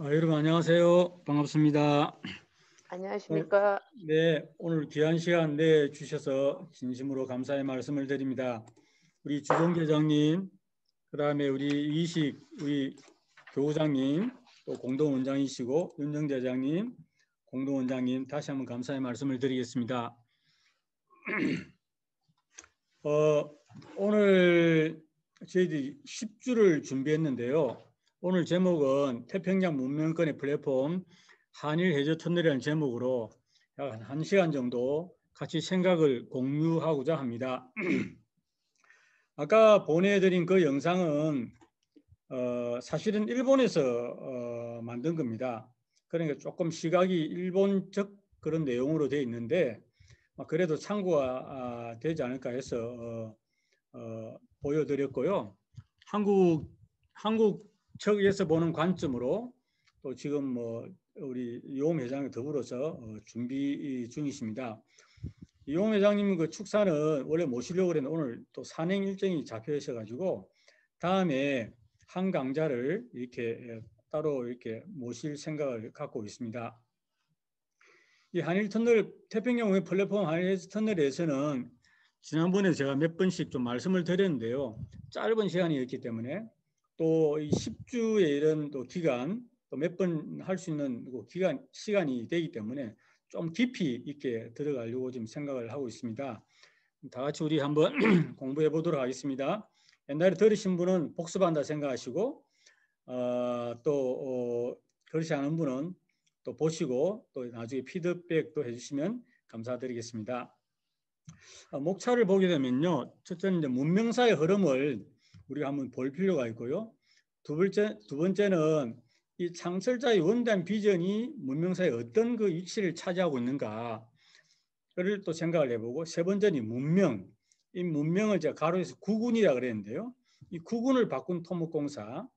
여러분 안녕하세요. 반갑습니다. 안녕하십니까. 네, 오늘 귀한 시간 내주셔서 진심으로 감사의 말씀을 드립니다. 우리 주동계장님, 그다음에 우리 교우장님, 또 공동원장이시고 윤정대장님, 공동원장님 다시 한번 감사의 말씀을 드리겠습니다. 오늘 저희들이 10주를 준비했는데요. 오늘 제목은 태평양 문명권의 플랫폼 한일 해저 터널이라는 제목으로 약 1시간 정도 같이 생각을 공유하고자 합니다. 아까 보내드린 그 영상은 사실은 일본에서 만든 겁니다. 그러니까 조금 시각이 일본적 그런 내용으로 되어 있는데 그래도 참고가 되지 않을까 해서 보여드렸고요. 한국 측에서 보는 관점으로 또 지금 우리 이용 회장과 더불어서 준비 중이십니다. 이용 회장님 그 축사는 원래 모시려고 그랬는데 오늘 또 산행 일정이 잡혀 있어가지고 다음에 한 강자를 이렇게 따로 이렇게 모실 생각을 갖고 있습니다. 이 한일 터널 태평양 플랫폼 한일 터널에서는 지난번에 제가 몇 번씩 좀 말씀을 드렸는데요. 짧은 시간이었기 때문에 또 이 10주의 이런 또 기간 또 몇 번 할 수 있는 시간이 되기 때문에 좀 깊이 있게 들어가려고 지금 생각을 하고 있습니다. 다 같이 우리 한번 공부해 보도록 하겠습니다. 옛날에 들으신 분은 복습한다 생각하시고 그렇지 않은 분은 또 보시고 또 나중에 피드백도 해주시면 감사드리겠습니다. 목차를 보게 되면요, 첫째는 이제 문명사의 흐름을 우리가 한번 볼 필요가 있고요. 두 번째는 이 창설자의 원단 비전이 문명사의 어떤 그 위치를 차지하고 있는가를 또 생각을 해보고, 세 번째는 문명. 이 문명을 제가 가로에서 구군이라 그랬는데요. 이 구군을 바꾼 토목공사.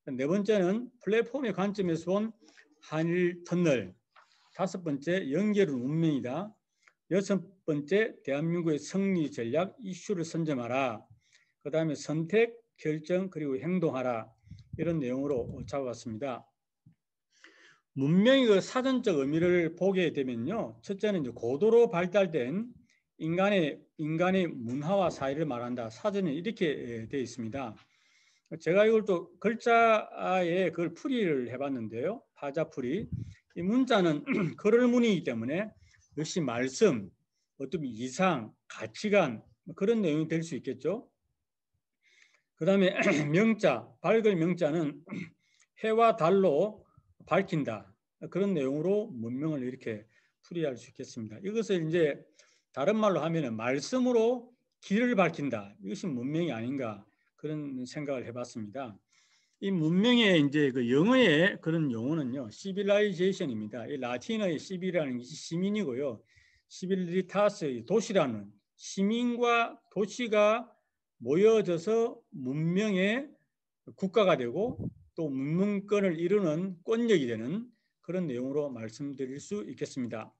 네 번째는 플랫폼의 관점에서 본 한일 터널. 다섯 번째, 연결은 운명이다. 여섯 번째, 대한민국의 승리 전략 이슈를 선점하라. 그 다음에 선택, 결정, 그리고 행동하라. 이런 내용으로 잡아봤습니다. 문명의 그 사전적 의미를 보게 되면요. 첫째는 이제 고도로 발달된 인간의 문화와 사회를 말한다. 사전에 이렇게 되어 있습니다. 제가 이걸 또 글자에 그걸 풀이를 해봤는데요. 파자풀이. 이 문자는 걸을문이기 때문에 역시 말씀, 어떤 이상, 가치관 그런 내용이 될 수 있겠죠. 그 다음에 명자, 밝을 명자는 해와 달로 밝힌다. 그런 내용으로 문명을 이렇게 풀이할 수 있겠습니다. 이것을 이제 다른 말로 하면 말씀으로 길을 밝힌다. 이것이 문명이 아닌가 그런 생각을 해봤습니다. 이 문명의 이제 그 영어의 그런 용어는요, civilization입니다. 이 라틴어의 civil이라는 것이 시민이고요, civilitas의 도시라는 시민과 도시가 모여져서 문명의 국가가 되고 또 문명권을 이루는 권력이 되는 그런 내용으로 말씀드릴 수 있겠습니다.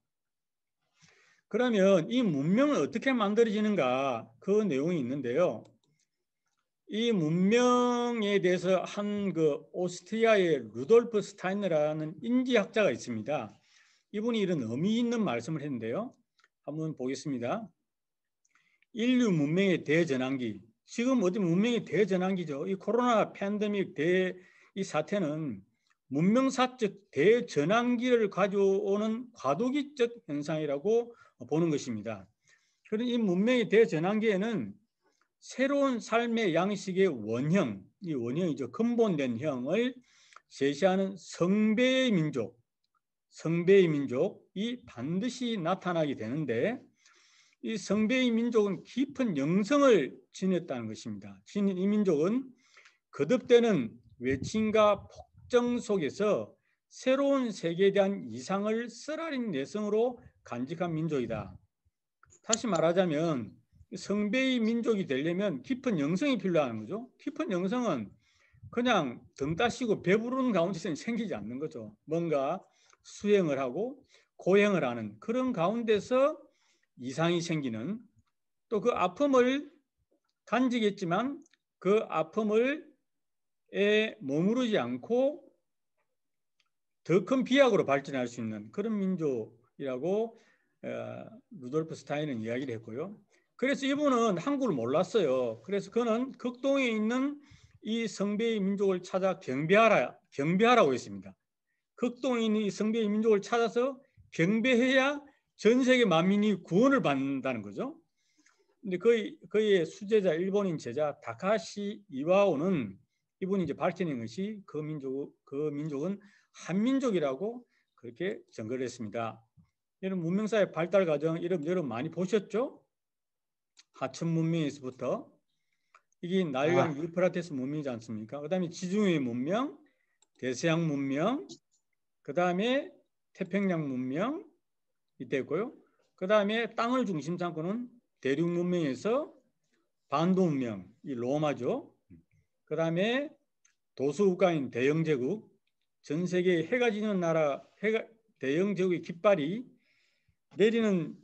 그러면 이 문명은 어떻게 만들어지는가 그 내용이 있는데요. 이 문명에 대해서 한 그 오스트리아의 루돌프 스타이너라는 인지학자가 있습니다. 이분이 이런 의미 있는 말씀을 했는데요. 한번 보겠습니다. 인류 문명의 대전환기. 지금 어디 문명의 대전환기죠. 이 코로나 팬데믹 이 사태는 문명사적 대전환기를 가져오는 과도기적 현상이라고 보는 것입니다. 그런 이 문명의 대전환기에는 새로운 삶의 양식의 원형, 이 원형이죠. 근본된 형을 제시하는 성배의 민족이 반드시 나타나게 되는데, 이 성배의 민족은 깊은 영성을 지녔다는 것입니다. 지닌 이 민족은 거듭되는 외침과 폭정 속에서 새로운 세계에 대한 이상을 쓰라린 내성으로 간직한 민족이다. 다시 말하자면 성배의 민족이 되려면 깊은 영성이 필요한 거죠. 깊은 영성은 그냥 등 따시고 배부르는 가운데서는 생기지 않는 거죠. 뭔가 수행을 하고 고행을 하는 그런 가운데서 이상이 생기는, 또 그 아픔을 간직했지만 그 아픔을 머무르지 않고 더 큰 비약으로 발전할 수 있는 그런 민족이라고 루돌프 스타인은 이야기를 했고요. 그래서 이분은 한국을 몰랐어요. 그래서 그는 극동에 있는 이 성배의 민족을 찾아 경배하라고 했습니다. 극동에 있는 이 성배의 민족을 찾아서 경배해야 전 세계 만민이 구원을 받는다는 거죠. 근데 그의 수제자 일본인 제자 다카시 이와오는 이분이 이제 밝혀낸 것이 그 민족은 한민족이라고 그렇게 증거를 했습니다. 이런 문명사의 발달 과정 여러분 많이 보셨죠? 하천 문명에서부터 이게 나일강 유프라테스 문명이지 않습니까? 그다음에 지중해 문명, 대서양 문명, 그다음에 태평양 문명 이때고요. 그다음에 땅을 중심 삼고는 대륙 문명에서 반도 문명, 이 로마죠. 그다음에 도서국가인 대영제국, 전 세계에 해가 지는 나라, 대영제국의 깃발이 내리는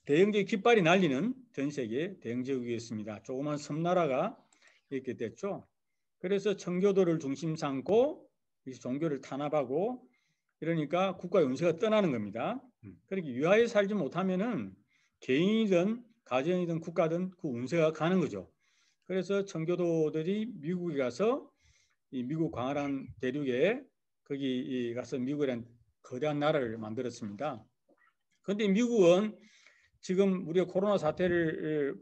대영제국 깃발이 날리는 전 세계 대영제국이었습니다. 조그만 섬나라가 이렇게 됐죠. 그래서 청교도를 중심 삼고 종교를 탄압하고 이러니까 국가 운세가 떠나는 겁니다. 그렇게 유하에 살지 못하면은 개인이든 가정이든 국가든 그 운세가 가는 거죠. 그래서 청교도들이 미국에 가서 이 미국 광활한 대륙에 거기 가서 미국이라는 거대한 나라를 만들었습니다. 그런데 미국은 지금 우리가 코로나 사태를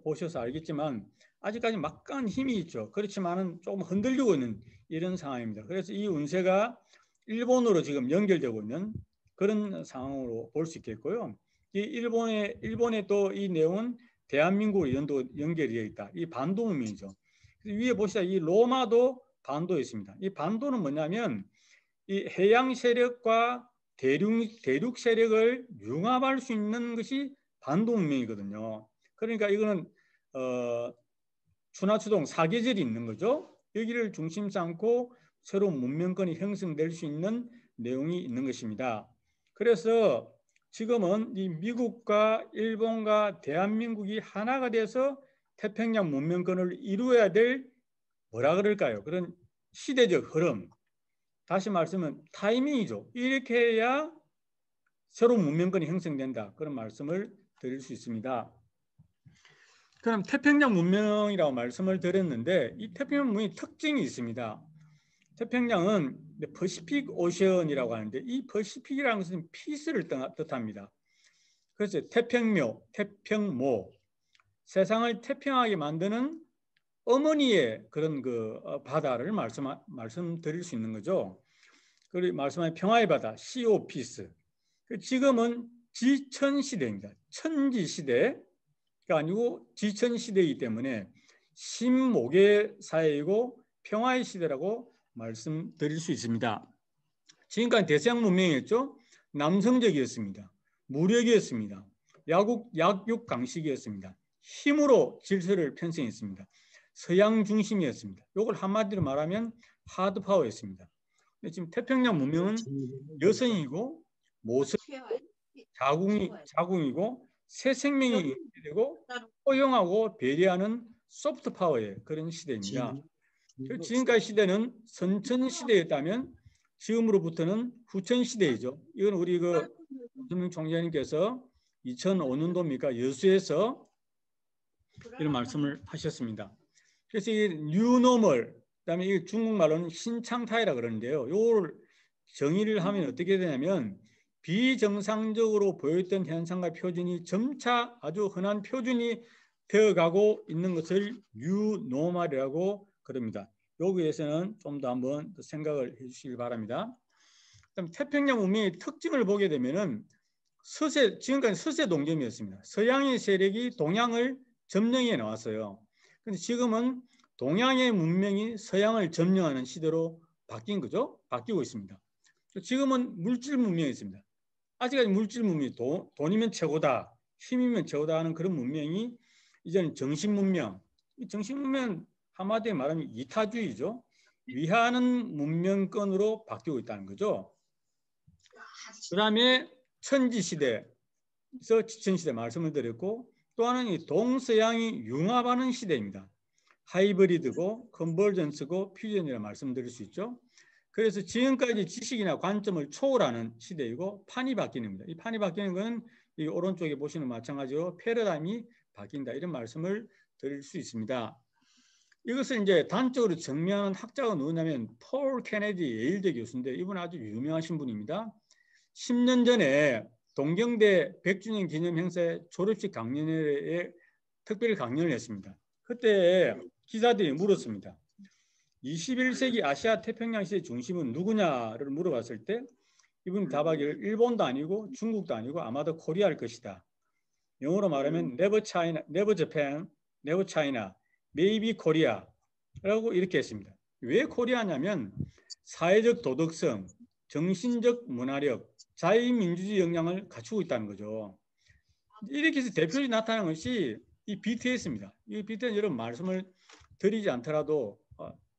보셔서 알겠지만 아직까지 막강한 힘이 있죠. 그렇지만은 조금 흔들리고 있는 이런 상황입니다. 그래서 이 운세가 일본으로 지금 연결되고 있는 그런 상황으로 볼 수 있겠고요. 이 일본의 또 이 내용은 대한민국으로 연결이 되어 있다. 이 반도 문명이죠. 위에 보시다 이 로마도 반도에 있습니다. 이 반도는 뭐냐면 이 해양 세력과 대륙 세력을 융합할 수 있는 것이 반도 문명이거든요. 그러니까 이거는 추나추동 사계절이 있는 거죠. 여기를 중심 삼고 새로운 문명권이 형성될 수 있는 내용이 있는 것입니다. 그래서 지금은 이 미국과 일본과 대한민국이 하나가 돼서 태평양 문명권을 이루어야 될 뭐라 그럴까요? 그런 시대적 흐름. 다시 말씀은 타이밍이죠. 이렇게 해야 새로운 문명권이 형성된다. 그런 말씀을 드릴 수 있습니다. 그럼 태평양 문명이라고 말씀을 드렸는데 이 태평양 문명의 특징이 있습니다. 태평양은 퍼시픽 오션이라고 하는데 이 퍼시픽이라는 것은 피스를 뜻합니다. 그래서 태평모, 세상을 태평하게 만드는 어머니의 그런 바다를 말씀드릴 수 있는 거죠. 그리고 말씀하신 평화의 바다, CO 피스. 지금은 지천 시대입니다. 천지 시대가 아니고 지천 시대이기 때문에 신목의 사회이고 평화의 시대라고 말씀드릴 수 있습니다. 지금까지 대서양 문명이었죠. 남성적이었습니다. 무력이었습니다. 약육 강식이었습니다. 힘으로 질서를 편성했습니다. 서양 중심이었습니다. 이걸 한마디로 말하면 하드 파워였습니다. 지금 태평양 문명은 여성이고 모성이고 자궁이고 새 생명이 되고 포용하고 배려하는 소프트 파워의 그런 시대입니다. 지금까지 시대는 선천 시대였다면 지금으로부터는 후천 시대이죠. 이건 우리 김정일 총재님께서 2005년도입니까 여수에서 이런 말씀을 하셨습니다. 그래서 이 뉴노멀, 그다음에 이 중국말로는 신창타이라 그러는데요. 이걸 정의를 하면 어떻게 되냐면 비정상적으로 보였던 현상과 표준이 점차 아주 흔한 표준이 되어가고 있는 것을 뉴노멀이라고 그럽니다. 여기에서는 좀 더 한번 생각을 해주시기 바랍니다. 그다음 태평양 문명의 특징을 보게 되면은 지금까지 서세 동점이었습니다. 서양의 세력이 동양을 점령해 나왔어요. 그런데 지금은 동양의 문명이 서양을 점령하는 시대로 바뀐 거죠. 바뀌고 있습니다. 지금은 물질 문명이 있습니다. 아직까지 물질 문명이 돈이면 최고다, 힘이면 최고다 하는 그런 문명이 이제는 정신 문명. 이 정신 문명 한마디에 말하면 이타주의죠. 위하는 문명권으로 바뀌고 있다는 거죠. 그 다음에 천지시대에서 지천시대 말씀을 드렸고 또 하나는 이 동서양이 융합하는 시대입니다. 하이브리드고 컨버전스고 퓨전이라 말씀드릴 수 있죠. 그래서 지금까지 지식이나 관점을 초월하는 시대이고 판이 바뀌는 겁니다. 이 판이 바뀌는 건 이 오른쪽에 보시는 마찬가지로 패러다임이 바뀐다 이런 말씀을 드릴 수 있습니다. 이것을 이제 단적으로 증명한 학자가 누구냐면 폴 케네디 예일대 교수인데 이분 아주 유명하신 분입니다. 10년 전에 동경대 100주년 기념 행사에 졸업식 강연회에 특별 강연을 했습니다. 그때 기자들이 물었습니다. 21세기 아시아 태평양 시대 중심은 누구냐를 물어봤을 때 이분이 답하기를 일본도 아니고 중국도 아니고 아마도 코리아일 것이다. 영어로 말하면 never China, never Japan, never China, maybe Korea라고 이렇게 했습니다. 왜 코리아냐면 사회적 도덕성, 정신적 문화력, 자유민주주의 역량을 갖추고 있다는 거죠. 이렇게 해서 대표적으로 나타나는 것이 이 BTS입니다. 이 BTS는 여러분 말씀을 드리지 않더라도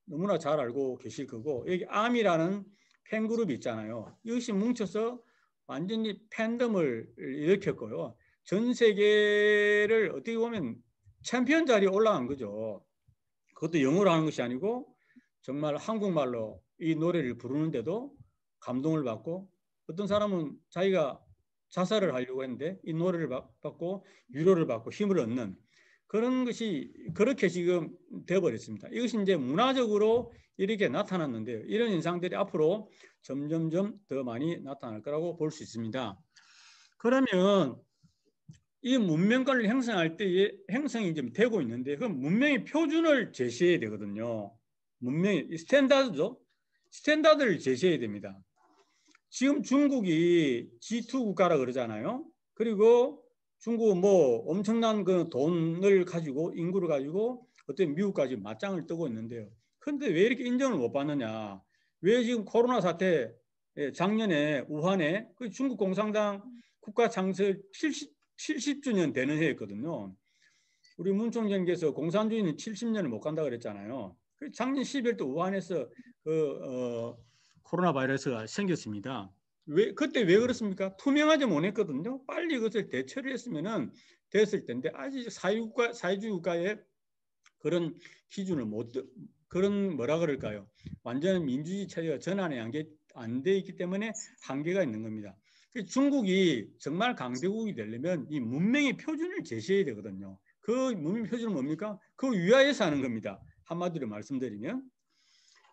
너무나 잘 알고 계실 거고 여기 아미라는 팬그룹이 있잖아요. 이것이 뭉쳐서 완전히 팬덤을 일으켰고요. 전 세계를 어떻게 보면 챔피언 자리에 올라간 거죠. 그것도 영어로 하는 것이 아니고 정말 한국말로 이 노래를 부르는데도 감동을 받고 어떤 사람은 자기가 자살을 하려고 했는데 이 노래를 받고 위로를 받고 힘을 얻는 그런 것이 그렇게 지금 되어버렸습니다. 이것이 이제 문화적으로 이렇게 나타났는데요. 이런 현상들이 앞으로 점점점 더 많이 나타날 거라고 볼 수 있습니다. 그러면 이 문명관을 형성할 때에 형성이 좀 되고 있는데 그 문명의 표준을 제시해야 되거든요. 문명의 스탠다드죠. 스탠다드를 제시해야 됩니다. 지금 중국이 G2 국가라 그러잖아요. 그리고 중국은 뭐 엄청난 그 돈을 가지고 인구를 가지고 어떤 미국까지 맞짱을 뜨고 있는데요. 그런데 왜 이렇게 인정을 못 받느냐? 왜 지금 코로나 사태 작년에 우한에 그 중국 공산당 국가 창설 70주년 되는 해였거든요. 우리 문 총장께서 공산주의는 70년을 못 간다 그랬잖아요. 작년 12월 또 우한에서 코로나 바이러스가 생겼습니다. 그때 왜 그렇습니까? 투명하지 못했거든요. 빨리 이것을 대처를 했으면은 됐을 텐데 아직 사회주의 국가의 그런 기준을 그런 뭐라 그럴까요? 완전 민주주의 체제가 전환이 안 돼 있기 때문에 한계가 있는 겁니다. 중국이 정말 강대국이 되려면 이 문명의 표준을 제시해야 되거든요. 그 문명 표준은 뭡니까? 그 위하에서 하는 겁니다. 한마디로 말씀드리면.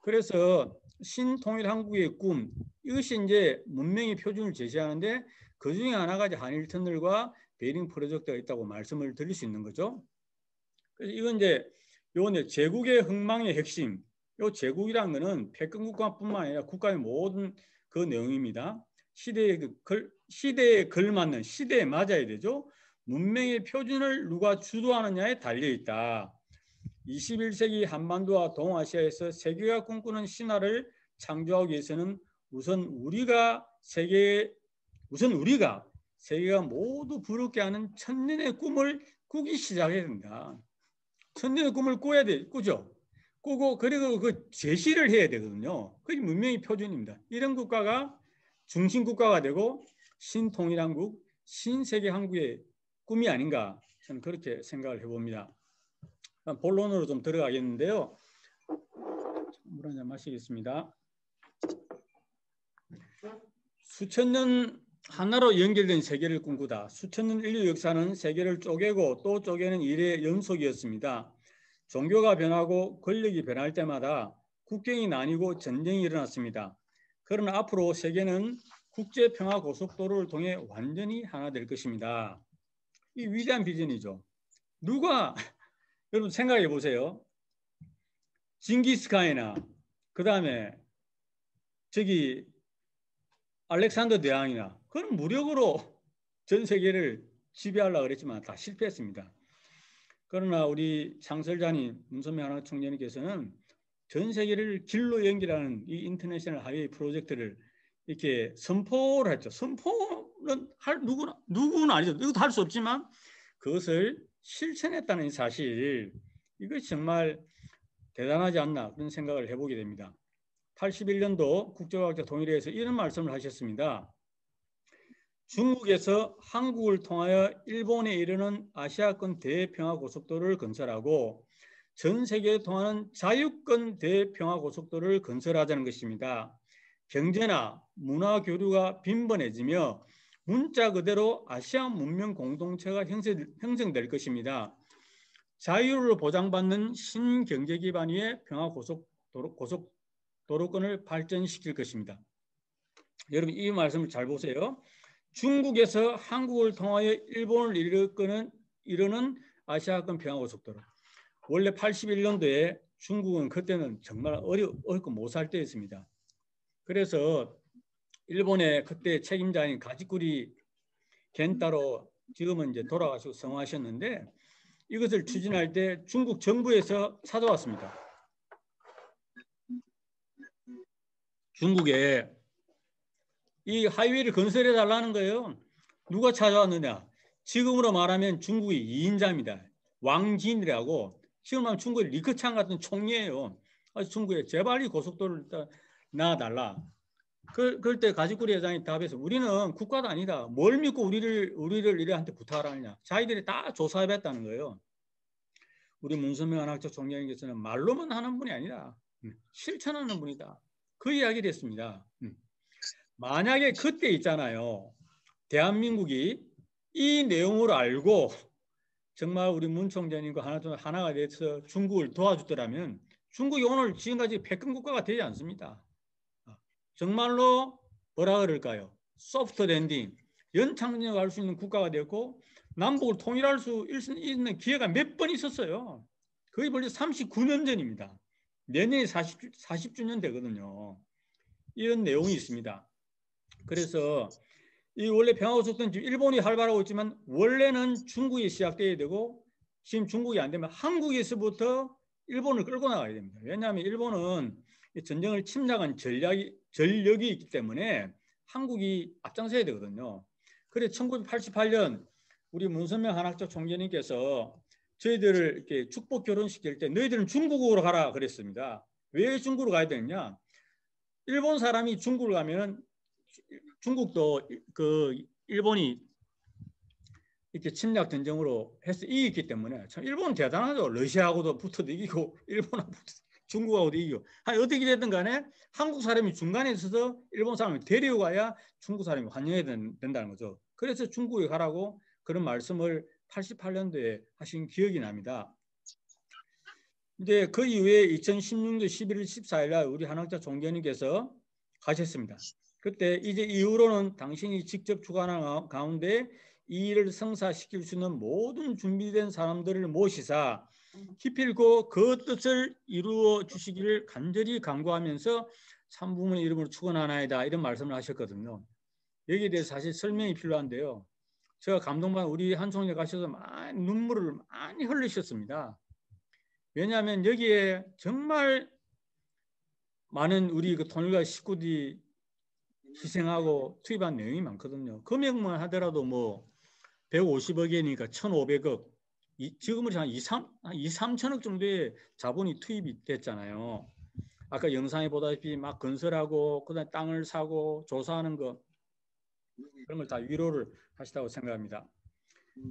그래서 신통일 한국의 꿈 이것이 이제 문명의 표준을 제시하는데 그 중에 하나가 이제 한일 터널과 베이링 프로젝트가 있다고 말씀을 드릴 수 있는 거죠. 그래서 이건 이제 요건 제국의 흥망의 핵심. 요 제국이라는 것은 패권 국가뿐만 아니라 국가의 모든 그 내용입니다. 시대에 걸맞는 시대에 맞아야 되죠. 문명의 표준을 누가 주도하느냐에 달려 있다. 21세기 한반도와 동아시아에서 세계가 꿈꾸는 신화를 창조하기 위해서는 우선 우리가 세계가 모두 부럽게 하는 천년의 꿈을 꾸기 시작해야 된다. 천년의 꿈을 꾸죠. 꾸고 그리고 그 제시를 해야 되거든요. 그게 문명의 표준입니다. 이런 국가가 중심 국가가 되고 신통일한국, 신세계 한국의 꿈이 아닌가 저는 그렇게 생각을 해봅니다. 본론으로 좀 들어가겠는데요. 물 한잔 마시겠습니다. 수천 년 하나로 연결된 세계를 꿈꾸다. 수천 년 인류 역사는 세계를 쪼개고 또 쪼개는 일의 연속이었습니다. 종교가 변하고 권력이 변할 때마다 국경이 나뉘고 전쟁이 일어났습니다. 그러나 앞으로 세계는 국제평화고속도로를 통해 완전히 하나 될 것입니다. 이 위대한 비전이죠. 누가 여러분 생각해 보세요. 징기스칸이나 그 다음에 저기 알렉산더 대왕이나 그런 무력으로 전 세계를 지배하려고 그랬지만 다 실패했습니다. 그러나 우리 창설자님 문선명 하나 총재님께서는 전 세계를 길로 연결하는 이 인터내셔널 하이웨이 프로젝트를 이렇게 선포를 했죠. 선포는 할 누구는 아니죠. 이것도 할 수 없지만 그것을 실천했다는 사실 이것이 정말 대단하지 않나 그런 생각을 해보게 됩니다. 81년도 국제과학자 동일회에서 이런 말씀을 하셨습니다. 중국에서 한국을 통하여 일본에 이르는 아시아권 대평화고속도로를 건설하고 전 세계에 통하는 자유권 대평화고속도로를 건설하자는 것입니다. 경제나 문화 교류가 빈번해지며 문자 그대로 아시아 문명 공동체가 형성될 것입니다. 자유를 보장받는 신경제 기반 위의 평화고속도로권을 발전시킬 것입니다. 여러분 이 말씀을 잘 보세요. 중국에서 한국을 통하여 일본을 이루는 아시아권 평화고속도로. 원래 81년도에 중국은 그때는 정말 어렵고 못 살 때였습니다. 그래서 일본의 그때 책임자인 가지쿠리 겐타로 지금은 이제 돌아가시고 성화하셨는데 이것을 추진할 때 중국 정부에서 찾아왔습니다. 중국에 이 하이웨이를 건설해 달라는 거예요. 누가 찾아왔느냐? 지금으로 말하면 중국의 2인자입니다. 왕진이라고 지금 하면 중국의 리커창 같은 총리예요. 중국에 제발 이 고속도로를 놔달라. 그럴 때 가지쿠리 회장이 답해서 우리는 국가도 아니다. 뭘 믿고 우리를 이래한테 부탁을 하느냐. 자기들이 다 조사해봤다는 거예요. 우리 문선명 한학조 총장님께서는 말로만 하는 분이 아니라 실천하는 분이다. 그 이야기를 했습니다. 만약에 그때 있잖아요. 대한민국이 이 내용을 알고 정말 우리 문 총장님과 하나가 돼서 중국을 도와주더라면 중국이 오늘 지금까지 패권 국가가 되지 않습니다. 정말로 뭐라 그럴까요? 소프트 랜딩, 연착륙할 수 있는 국가가 되었고 남북을 통일할 수 있는 기회가 몇 번 있었어요. 거의 벌써 39년 전입니다. 내년이 40주년 되거든요. 이런 내용이 있습니다. 그래서 이 원래 평화고속도로는 지금 일본이 활발하고 있지만 원래는 중국이 시작돼야 되고 지금 중국이 안 되면 한국에서부터 일본을 끌고 나가야 됩니다. 왜냐하면 일본은 전쟁을 침략한 전력이 있기 때문에 한국이 앞장서야 되거든요. 그래서 1988년 우리 문선명 한학조 총재님께서 저희들을 이렇게 축복 결혼시킬 때 너희들은 중국으로 가라 그랬습니다. 왜 중국으로 가야 되느냐? 일본 사람이 중국을 가면은 중국도 그 일본이 이렇게 침략 전쟁으로 해서 이겼기 때문에 참 일본은 대단하죠. 러시아하고도 붙어도 이기고 일본하고 중국하고도 이기고 어떻게 됐든 간에 한국 사람이 중간에 있어서 일본 사람을 데리고 가야 중국 사람이 환영해야 된다는 거죠. 그래서 중국에 가라고 그런 말씀을 88년도에 하신 기억이 납니다. 이제 그 이후에 2016년 11월 14일 날 우리 한학자 총재님께서 가셨습니다. 그때 이제 이후로는 당신이 직접 주관하는 가운데 이 일을 성사시킬 수 있는 모든 준비된 사람들을 모시사 기필코 그 뜻을 이루어 주시기를 간절히 간구하면서 참부모의 이름으로 축원하나이다 이런 말씀을 하셨거든요. 여기에 대해서 사실 설명이 필요한데요. 제가 감동받은 우리 한 총리 가셔서 눈물을 많이 흘리셨습니다. 왜냐하면 여기에 정말 많은 우리 그 통일가 식구들이 희생하고 투입한 내용이 많거든요. 금액만 하더라도 뭐 150억이니까 1,500억. 지금은 한 2, 3천억 정도의 자본이 투입이 됐잖아요. 아까 영상에 보다시피 막 건설하고 그다음에 땅을 사고 조사하는 거 그런 걸 다 위로를 하시다고 생각합니다.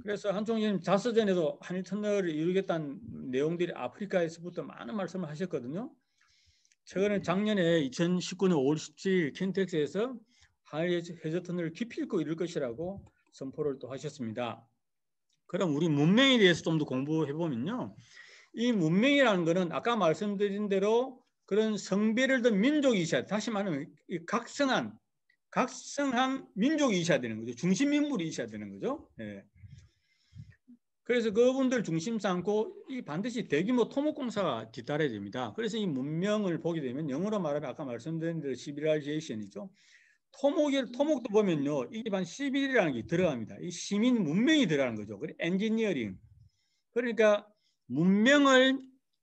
그래서 한 총리님 자서전에도 한일 터널을 이루겠다는 내용들이 아프리카에서부터 많은 말씀을 하셨거든요. 최근에 작년에 2019년 5월 17일 킨텍스에서 한일 해저 터널을 기필코 이룰 것이라고 선포를 또 하셨습니다. 그럼 우리 문명에 대해서 좀 더 공부해 보면요. 이 문명이라는 것은 아까 말씀드린 대로 그런 성별을 둔 민족이 있어야 돼. 다시 말하면 각성한 민족이 있어야 되는 거죠. 중심 인물이 있어야 되는 거죠. 예. 그래서 그분들 중심 삼고 이 반드시 대규모 토목공사가 뒤따라야 됩니다. 그래서 이 문명을 보게 되면 영어로 말하면 아까 말씀드린 대로 시빌라이제이션이죠. 토목도 보면요. 이게 반 시빌이라는 게 들어갑니다. 이 시민 문명이 들어가는 거죠. 그리고 엔지니어링. 그러니까 문명을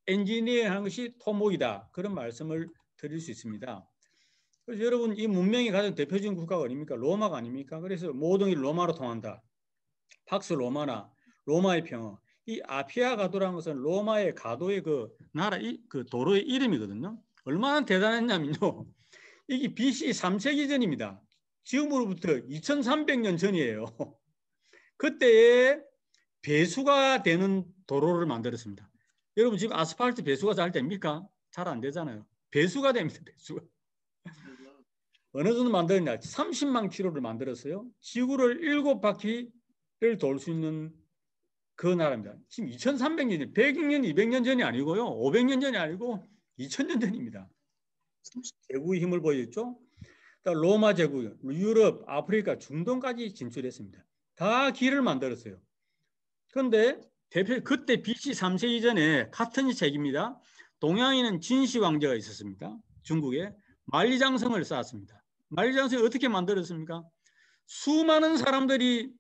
엔지니어하는 것이 토목이다. 그런 말씀을 드릴 수 있습니다. 그래서 여러분 이 문명이 가장 대표적인 국가가 어딥니까? 로마가 아닙니까? 그래서 모든 게 로마로 통한다. 팍스 로마나 로마의 평화. 이 아피아 가도라는 것은 로마의 가도의 그 나라 그 도로의 이름이거든요. 얼마나 대단했냐면요. 이게 BC 3세기 전입니다. 지금으로부터 2300년 전이에요. 그때에 배수가 되는 도로를 만들었습니다. 여러분 지금 아스팔트 배수가 잘 됩니까? 잘 안 되잖아요. 배수가 됩니다. 배수가. 어느 정도 만들었냐? 30만 킬로를 만들었어요. 지구를 7바퀴를 돌 수 있는 그 나라입니다. 지금 2300년, 100년, 200년 전이 아니고요. 500년 전이 아니고 2000년 전입니다. 제국의 힘을 보였죠. 로마 제국, 유럽, 아프리카, 중동까지 진출했습니다. 다 길을 만들었어요. 그런데 그때 BC 3세 이전에 같은 세기입니다. 동양에는 진시 왕제가 있었습니다. 중국에 만리장성을 쌓았습니다. 만리장성이 어떻게 만들었습니까? 수많은 사람들이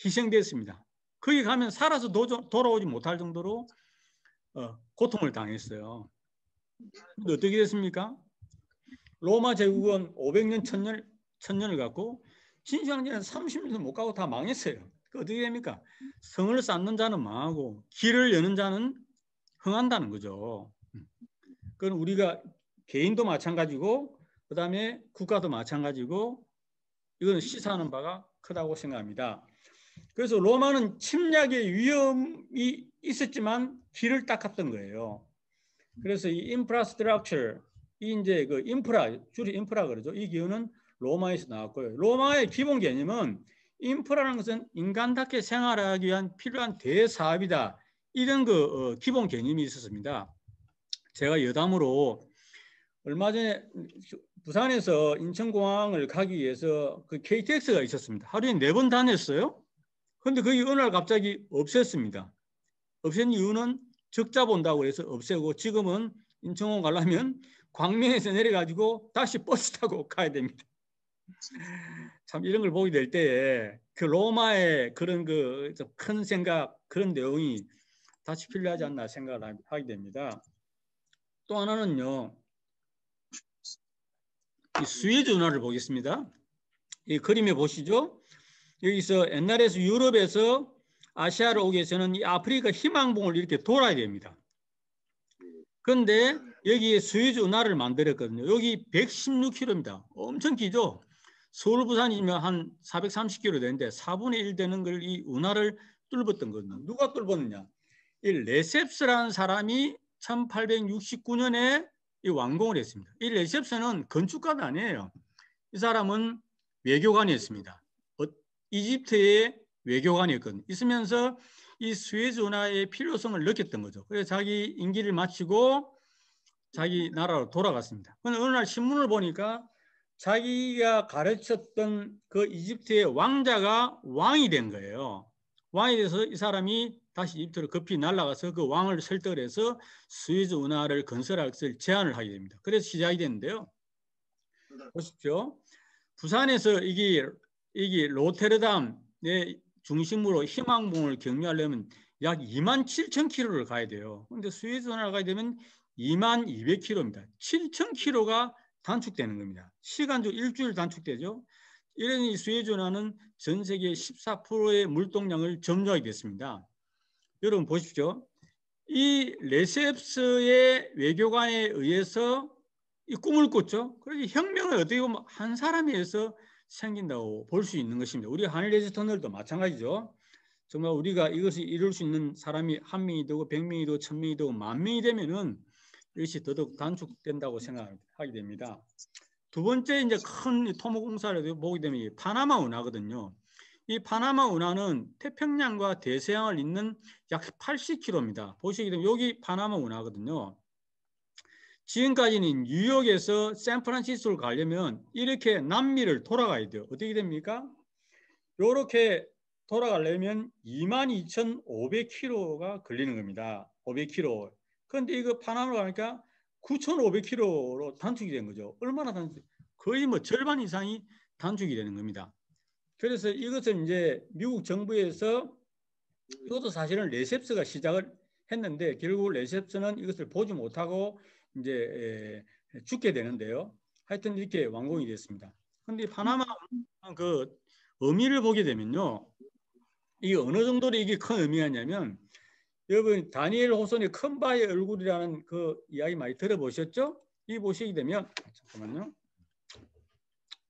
희생됐습니다. 거기 가면 살아서 돌아오지 못할 정도로 고통을 당했어요. 근데 어떻게 됐습니까? 로마 제국은 500년, 1000년을 갖고 진시 왕제는 30년도 못 가고 다 망했어요. 어떻게 됩니까? 성을 쌓는 자는 망하고 길을 여는 자는 흥한다는 거죠. 그건 우리가 개인도 마찬가지고 그다음에 국가도 마찬가지고 이건 시사하는 바가 크다고 생각합니다. 그래서 로마는 침략의 위험이 있었지만 길을 닦았던 거예요. 그래서 이 인프라스트럭처, 이 이제 그 인프라, 줄이 인프라 그러죠. 이 기호는 로마에서 나왔고요. 로마의 기본 개념은 인프라는 것은 인간답게 생활하기 위한 필요한 대사업이다. 이런 기본 개념이 있었습니다. 제가 여담으로 얼마 전에 부산에서 인천공항을 가기 위해서 그 KTX가 있었습니다. 하루에 4번 다녔어요. 그런데 그게 어느 날 갑자기 없앴습니다. 없앤 이유는 적자 본다고 해서 없애고 지금은 인천공항 가려면 광명에서 내려가지고 다시 버스 타고 가야 됩니다. 참 이런 걸 보게 될 때에 그 로마의 그런 그 큰 생각, 그런 내용이 다시 필요하지 않나 생각을 하게 됩니다. 또 하나는요, 이 수에즈 운하를 보겠습니다. 이 그림에 보시죠. 여기서 옛날에서 유럽에서 아시아로 오기 위해서는 이 아프리카 희망봉을 이렇게 돌아야 됩니다. 그런데 여기에 수에즈 운하를 만들었거든요. 여기 116km입니다. 엄청 기죠. 서울 부산이면 한 430km 되는데 4분의 1 되는 걸 이 운하를 뚫었던 거거든요. 누가 뚫었느냐? 이 레셉스라는 사람이 1869년에 이 완공을 했습니다. 이 레셉스는 건축가도 아니에요. 이 사람은 외교관이었습니다. 이집트의 외교관이었거든요. 있으면서 이 수에즈 운하의 필요성을 느꼈던 거죠. 그래서 자기 임기를 마치고 자기 나라로 돌아갔습니다. 그런데 어느 날 신문을 보니까 자기가 가르쳤던 그 이집트의 왕자가 왕이 된 거예요. 왕이 돼서 이 사람이 다시 이집트로 급히 날아가서 그 왕을 설득을 해서 수에즈 운하를 건설할 것을 제안을 하게 됩니다. 그래서 시작이 됐는데요. 보십시오. 부산에서 이게 로테르담의 중심으로 희망봉을 경유하려면 약 27,000km를 가야 돼요. 그런데 수에즈 운하를 가게 되면 22,000km입니다. 7,000km가 단축되는 겁니다. 시간적으로 일주일 단축되죠. 이런 이 수에즈 운하는 전 세계 14%의 물동량을 점유하게 됐습니다. 여러분 보십시오. 이 레셉스의 외교관에 의해서 이 꿈을 꿨죠. 그래서 혁명을 어떻게 보면 한 사람에 의해서 생긴다고 볼 수 있는 것입니다. 우리 한일레지 터널도 마찬가지죠. 정말 우리가 이것을 이룰 수 있는 사람이 1명이 되고 100명이 되고 1000명이 되고 10,000명이 되면은 이것이 더더욱 단축된다고 생각하게 됩니다. 두 번째 이제 큰 토목공사를 보게 되면 이 파나마 운하거든요. 이 파나마 운하는 태평양과 대서양을 잇는 약 80km입니다. 보시게 되면 여기 파나마 운하거든요. 지금까지는 뉴욕에서 샌프란시스코를 가려면 이렇게 남미를 돌아가야 돼요. 어떻게 됩니까? 이렇게 돌아가려면 22,500km가 걸리는 겁니다. 500km. 그런데 이거 파나마로 가니까 9,500km로 단축이 된 거죠. 얼마나 단축? 거의 뭐 절반 이상이 단축이 되는 겁니다. 그래서 이것은 이제 미국 정부에서 이것도 사실은 레셉스가 시작을 했는데 결국 레셉스는 이것을 보지 못하고 이제 죽게 되는데요. 하여튼 이렇게 완공이 됐습니다. 그런데 파나마 그 의미를 보게 되면요. 이게 어느 정도로 이게 큰 의미가 있냐면 여러분 다니엘 호손의 큰 바의 얼굴이라는 그 이야기 많이 들어보셨죠? 이 보시게 되면 잠깐만요.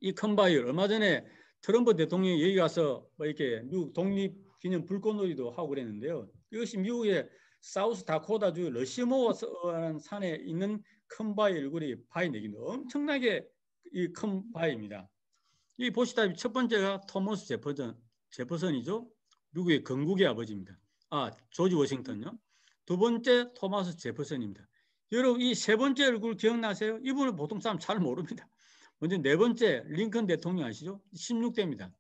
이 큰 바의 얼마 전에 트럼프 대통령이 여기 가서 뭐 이렇게 미국 독립기념 불꽃놀이도 하고 그랬는데요. 이것이 미국의 사우스 다코타주 러시모어라는 산에 있는 큰 바위 얼굴이 바위 내기는 엄청나게 이 큰 바위입니다. 이 보시다시피 첫 번째가 토머스 제퍼선이죠. 미국의 건국의 아버지입니다. 조지 워싱턴요. 두 번째 토마스 제퍼선입니다. 여러분 이 세 번째 얼굴 기억나세요? 이분은 보통 사람 잘 모릅니다. 먼저 네 번째 링컨 대통령 아시죠? 16대입니다.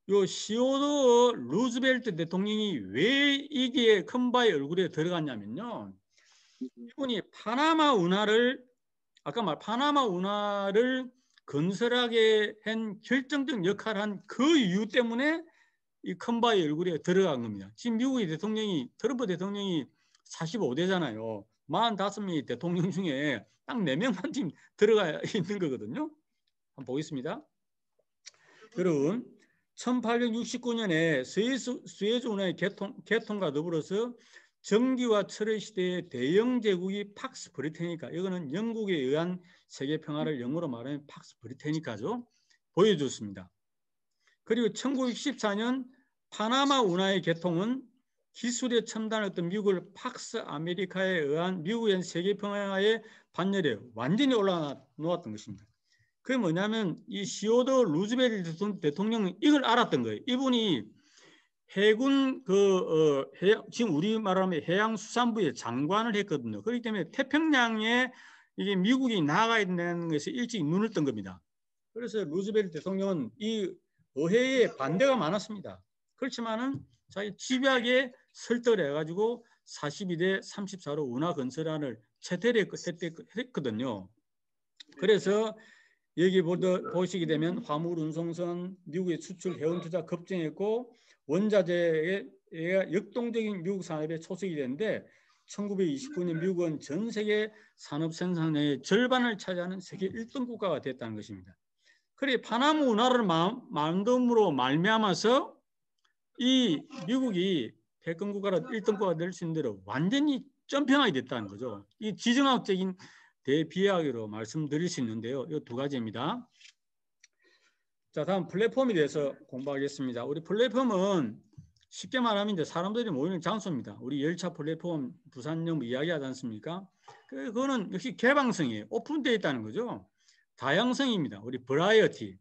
요 시오도 루즈벨트 대통령이 왜 이게 큰 바위 얼굴에 들어갔냐면요. 이분이 파나마 운하를 건설하게 한 결정적 역할을 한 그 이유 때문에 이 큰 바위 얼굴에 들어간 겁니다. 지금 미국의 대통령이 트럼프 대통령이 45대잖아요. 45명의 대통령 중에 딱 4명만 지금 들어가 있는 거거든요. 한번 보겠습니다. 여러분 1869년에 스웨즈 운하의 개통과 더불어서 전기와 철의 시대의 대영 제국이 팍스 브리테니카, 이거는 영국에 의한 세계 평화를 영어로 말하면 팍스 브리테니카죠. 보여줬습니다. 그리고 1964년 파나마 운하의 개통은 기술에 첨단했던 미국을 팍스 아메리카에 의한 미국의 세계 평화의 반열에 완전히 올라놓았던 것입니다. 그게 뭐냐면 이 시오더 루즈벨트 대통령은 이걸 알았던 거예요. 이분이 해군 지금 우리 말하면 해양수산부의 장관을 했거든요. 그렇기 때문에 태평양에 이게 미국이 나아가야 된다는 것에 일찍 눈을 뜬 겁니다. 그래서 루즈벨트 대통령은 이 의회에 반대가 많았습니다. 그렇지만은 자기 집요하게 설득을 해가지고 42대 34로 운하 건설안을 채택을 했거든요. 그래서 여기 보시게 되면 화물 운송선, 미국의 수출 해운 투자 급증했고 원자재의 역동적인 미국 산업에 초석이 되는데 1929년 미국은 전 세계 산업 생산의 절반을 차지하는 세계 1등 국가가 됐다는 것입니다. 그래 파나마 운하를 만듦으로 말미암아서 이 미국이 패권 국가로 1등 국가가 될 수 있는 대로 완전히 점평하게 됐다는 거죠. 이 지정학적인 대비하기로 말씀드릴 수 있는데요. 이 두 가지입니다. 자, 다음 플랫폼에 대해서 공부하겠습니다. 우리 플랫폼은 쉽게 말하면 이제 사람들이 모이는 장소입니다. 우리 열차 플랫폼 부산역 이야기하지 않습니까? 그거는 역시 개방성이에요. 오픈되어 있다는 거죠. 다양성입니다. 우리 버라이어티,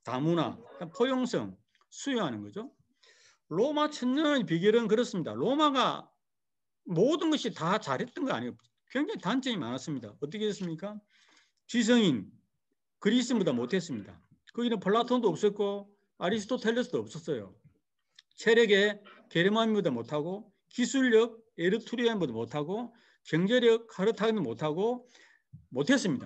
다문화, 포용성, 수용하는 거죠. 로마 천년의 비결은 그렇습니다. 로마가 모든 것이 다 잘했던 거 아니에요. 굉장히 단점이 많았습니다. 어떻게 됐습니까? 지성인, 그리스보다 못했습니다. 거기는 플라톤도 없었고 아리스토텔레스도 없었어요. 체력에 게르만보다 못하고 기술력 에르투리안보다 못하고 경제력 카르타고도 못했습니다.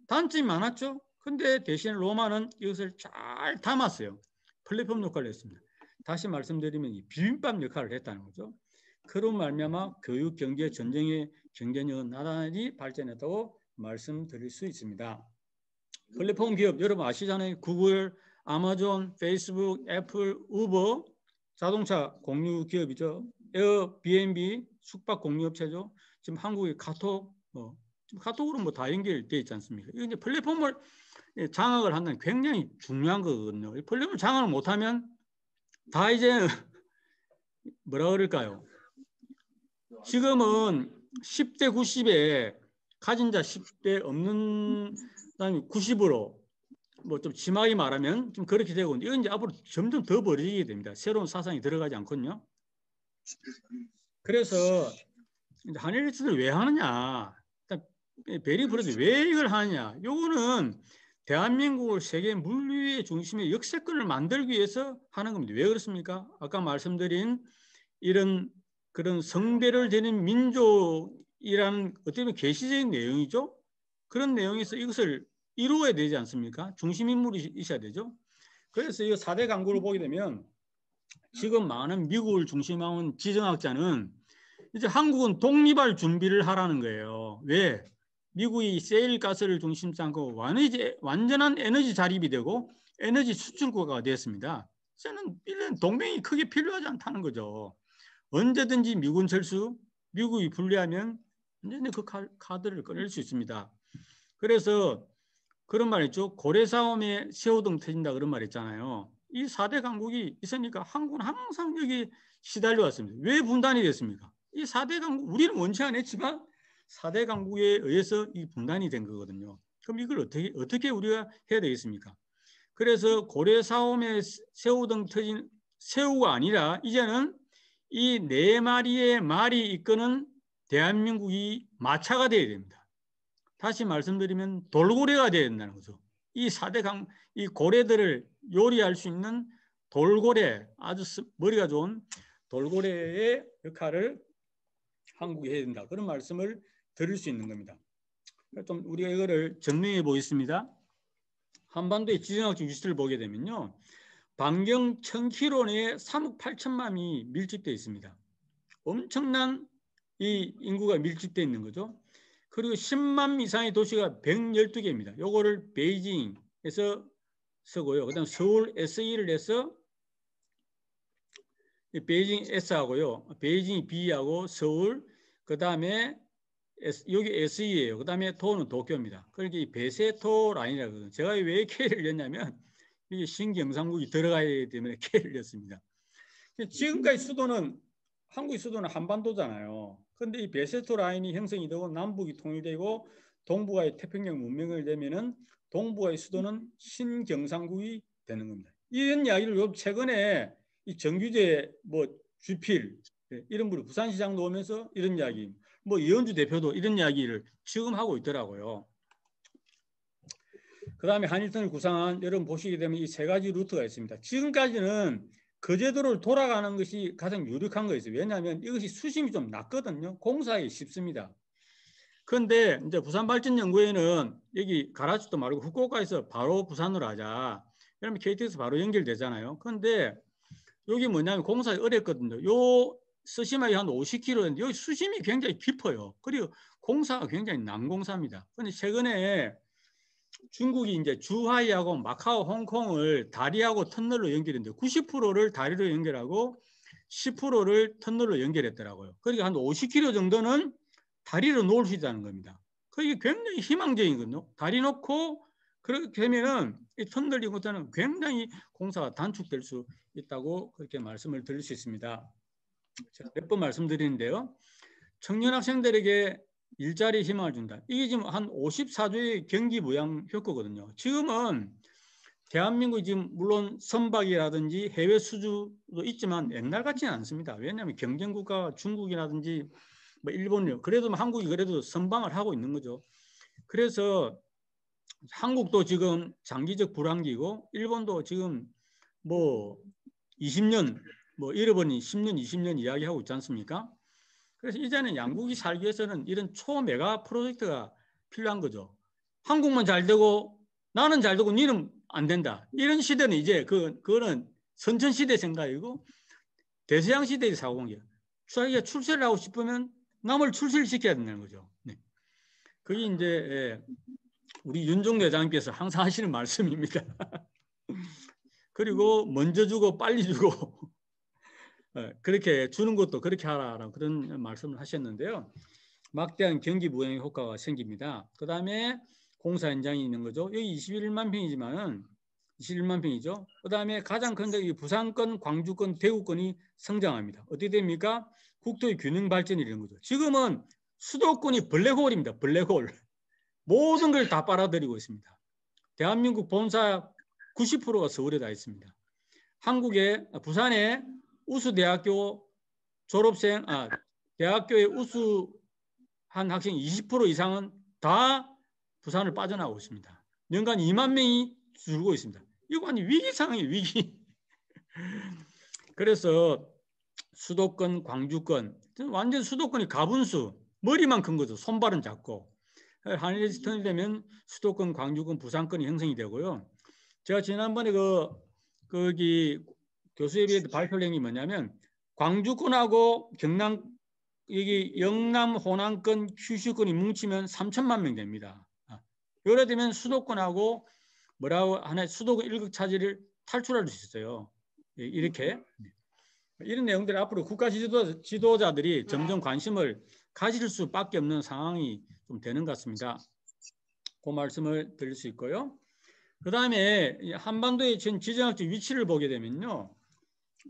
단점이 많았죠. 근데 대신 로마는 이것을 잘 담았어요. 플랫폼 역할을 했습니다. 다시 말씀드리면 이 비빔밥 역할을 했다는 거죠. 그런 말미암아 교육, 경제, 전쟁의 경쟁력은 나란히 발전했다고 말씀드릴 수 있습니다. 플랫폼 기업 여러분 아시잖아요. 구글, 아마존, 페이스북, 애플, 우버, 자동차 공유 기업이죠. 에어비앤비, 숙박 공유업체죠. 지금 한국의 카톡, 지금 카톡으로 다 연결되어 있지 않습니까? 이게 이제 플랫폼을 장악을 하는 굉장히 중요한 거거든요. 플랫폼을 장악을 못하면 다 이제 뭐라 그럴까요? 지금은 10대 90에 가진 자 10대 없는 사람이 90으로 뭐 좀 심하게 말하면 좀 그렇게 되고 이건 이제 앞으로 점점 더 벌어지게 됩니다. 새로운 사상이 들어가지 않거든요. 그래서 이제 한일리스트를 왜 하느냐? 베리프레드 왜 이걸 하느냐? 요거는 대한민국을 세계 물류의 중심의 역세권을 만들기 위해서 하는 겁니다. 왜 그렇습니까? 아까 말씀드린 이런 그런 성배를 지닌 민족이라는 어떻게 보면 계시적인 내용이죠. 그런 내용에서 이것을 이루어야 되지 않습니까? 중심 인물이 있어야 되죠. 그래서 이 4대 강구를 보게 되면 지금 많은 미국을 중심으로 한 지정학자는 이제 한국은 독립할 준비를 하라는 거예요. 왜? 미국이 세일 가스를 중심 삼고 완전한 에너지 자립이 되고 에너지 수출국가가 되었습니다. 저는 이런 동맹이 크게 필요하지 않다는 거죠. 언제든지 미군 철수, 미국이 불리하면 언제든지 그 카드를 꺼낼 수 있습니다. 그래서 그런 말 있죠. 고래싸움에 새우등 터진다 그런 말 있잖아요. 이 4대 강국이 있으니까 한국은 항상 여기 시달려 왔습니다. 왜 분단이 됐습니까? 이 4대 강국, 우리는 원치 않았지만 4대 강국에 의해서 이 분단이 된 거거든요. 그럼 이걸 어떻게 우리가 해야 되겠습니까? 그래서 고려 사홈에 새우등 터진 새우가 아니라 이제는 이 네 마리의 말이 이끄는 대한민국이 마차가 되어야 됩니다. 다시 말씀드리면 돌고래가 되어야 된다는 거죠. 이 4대 이 고래들을 요리할 수 있는 돌고래, 아주 머리가 좋은 돌고래의 역할을 한국이 해야 된다. 그런 말씀을 드릴 수 있는 겁니다. 좀 우리가 이거를 정리해 보겠습니다. 한반도의 지정학적 위치를 보게 되면요. 반경 1000km 내에 3억 8천만이 밀집되어 있습니다. 엄청난 이 인구가 밀집되어 있는 거죠. 그리고 10만 이상의 도시가 112개입니다. 요거를 베이징에서 쓰고요. 그다음 서울 SE를 해서 베이징 S하고요. 베이징이 B하고 서울, 그다음에 여기 SE예요. 그다음에 도는 도쿄입니다. 그러니까 이 배세토 라인이라고 하거든요. 제가 왜 K를 냈냐면 이게 신경상국이 들어가야 되기 때문에 K를 냈습니다. 지금까지 수도는 한국의 수도는 한반도잖아요. 그런데 이 배세토 라인이 형성이 되고 남북이 통일되고 동북아의 태평양 문명을 되면은 동북아의 수도는 신경상국이 되는 겁니다. 이런 이야기를 최근에 이 정규제 뭐 주필 이런 분이 부산시장도 오면서 이런 이야기, 뭐 이현주 대표도 이런 이야기를 지금 하고 있더라고요. 그 다음에 한일선을 구상한 여러분 보시게 되면 이 세 가지 루트가 있습니다. 지금까지는 그 제도를 돌아가는 것이 가장 유력한 거였어요. 왜냐하면 이것이 수심이 좀 낮거든요. 공사하기 쉽습니다. 그런데 이제 부산발전연구회는 여기 가라츠도 말고 후쿠오카에서 바로 부산으로 하자. 그러면 KTX 바로 연결되잖아요. 그런데 여기 뭐냐면 공사가 어렵거든요. 요 수심이 한 50km인데 여기 수심이 굉장히 깊어요. 그리고 공사가 굉장히 난공사입니다. 그런데 최근에 중국이 이제 주하이하고 마카오, 홍콩을 다리하고 터널로 연결했는데 90%를 다리로 연결하고 10%를 터널로 연결했더라고요. 그러니까 한 50km 정도는 다리로 놓을 수 있다는 겁니다. 그게 굉장히 희망적이거든요. 다리 놓고 그렇게 되면은 이 터널 이런 것들은 굉장히 공사가 단축될 수 있다고 그렇게 말씀을 드릴 수 있습니다. 제가 몇 번 말씀드리는데요. 청년 학생들에게 일자리 희망을 준다. 이게 지금 한 54조의 경기 부양 효과거든요. 지금은 대한민국이 지금 물론 선박이라든지 해외 수주도 있지만 옛날 같지는 않습니다. 왜냐하면 경쟁국가 중국이라든지 뭐 일본이요. 그래도 한국이 그래도 선방을 하고 있는 거죠. 그래서 한국도 지금 장기적 불황기고 일본도 지금 뭐 20년 뭐 잃어버린 10년, 20년 이야기하고 있지 않습니까? 그래서 이제는 양국이 살기 위해서는 이런 초메가 프로젝트가 필요한 거죠. 한국만 잘 되고 나는 잘 되고 니는 안 된다. 이런 시대는 이제 그거는 선천시대 생각이고 대서양 시대의 사고방식이에요. 자기가 출세를 하고 싶으면 남을 출세를 시켜야 된다는 거죠. 네. 그게 이제 우리 윤종대 회장님께서 항상 하시는 말씀입니다. 그리고 먼저 주고 빨리 주고 그렇게 주는 것도 그렇게 하라라고 그런 말씀을 하셨는데요. 막대한 경기 부양 효과가 생깁니다. 그 다음에 공사 현장이 있는 거죠. 여기 21만 평이지만은 21만 평이죠. 그 다음에 가장 큰 데 부산권, 광주권, 대구권이 성장합니다. 어떻게 됩니까? 국토의 균형 발전이 되는 거죠. 지금은 수도권이 블랙홀입니다. 블랙홀. 모든 걸 다 빨아들이고 있습니다. 대한민국 본사 90%가 서울에 다 있습니다. 부산에 우수대학교 졸업생, 대학교에 우수한 학생 20% 이상은 다 부산을 빠져나오고 있습니다. 연간 2만 명이 줄고 있습니다. 이거 아니 위기 상황이에요, 위기. 그래서 수도권, 광주권, 완전 수도권이 가분수, 머리만 큰 거죠. 손발은 작고. 한일에서 통일되면 수도권, 광주권, 부산권이 형성이 되고요. 제가 지난번에 거기 교수협의회 발표 내용이 뭐냐면 광주권하고 여기 영남, 호남권, 휴식권이 뭉치면 3천만 명 됩니다. 예를 들면 수도권하고 하나의 수도권 일극 차지를 탈출할 수 있어요. 이렇게. 이런 내용들이 앞으로 국가 지도자들이 점점 관심을 가질 수밖에 없는 상황이 좀 되는 것 같습니다. 그 말씀을 드릴 수 있고요. 그 다음에 한반도의 전 지정학적 위치를 보게 되면요.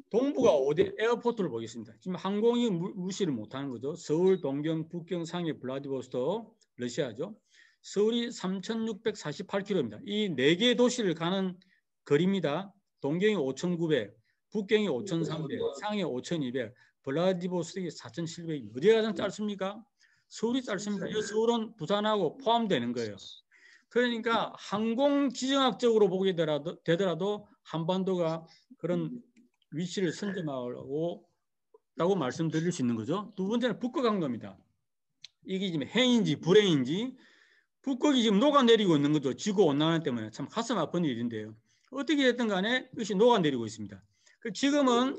동부가 어디 에어포트를 보겠습니다. 지금 항공이 무시를 못하는 거죠. 서울, 동경, 북경, 상해, 블라디보스토크, 러시아죠. 서울이 3,648km입니다. 이 4개 도시를 가는 거리입니다. 동경이 5,900, 북경이 5,300, 상해 5,200, 블라디보스토크이 4,700. 어디가 가장 짧습니까? 서울이 짧습니다. 이 서울은 부산하고 포함되는 거예요. 그러니까 항공 지정학적으로 보게 되더라도 한반도가 그런 위치를 선점하려고 말씀드릴 수 있는 거죠. 두 번째는 북극 항로입니다. 이게 지금 행인지 불행인지 북극이 지금 녹아내리고 있는 거죠. 지구온난화 때문에 참 가슴 아픈 일인데요. 어떻게 됐든 간에 이것이 녹아내리고 있습니다. 지금은